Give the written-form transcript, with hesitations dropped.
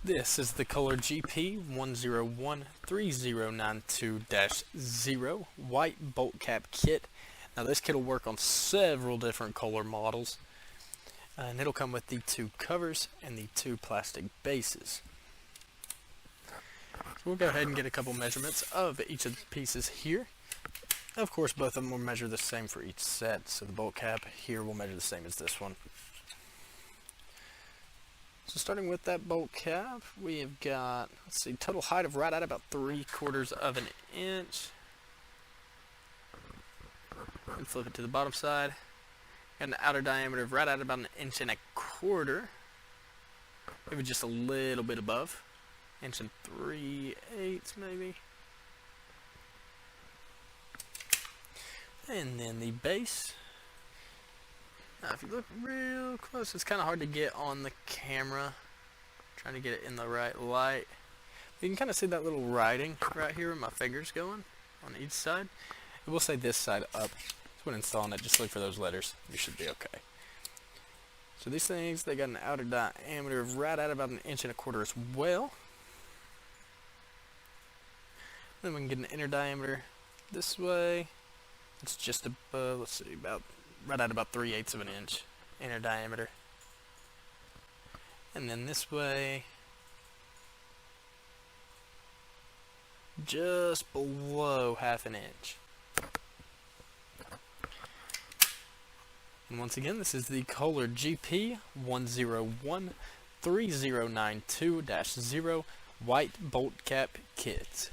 This is the Kohler GP1013092-0 white bolt cap kit. Now this kit will work on several different Kohler models, and it'll come with the two covers and the two plastic bases. So we'll go ahead and get a couple measurements of each of the pieces here. Of course, both of them will measure the same for each set, so the bolt cap here will measure the same as this one. So starting with that bolt cap, we have got, let's see, total height of right at about 3/4 of an inch. And flip it to the bottom side. Got an outer diameter of right at about 1.25 inches. Maybe just a little bit above. 1 3/8 maybe. And then the base. Now if you look real close, it's kind of hard to get on the camera. Trying to get it in the right light. You can kind of see that little writing right here where my finger's going on each side. It will say this side up. So when installing it, just look for those letters. You should be okay. So these things, they got an outer diameter of right at about 1.25 inches as well. Then we can get an inner diameter this way. It's just above, let's see, about right at about 3/8 of an inch inner diameter. And then this way, just below 1/2 inch. And once again, this is the Kohler GP1013092-0 white bolt cap kit.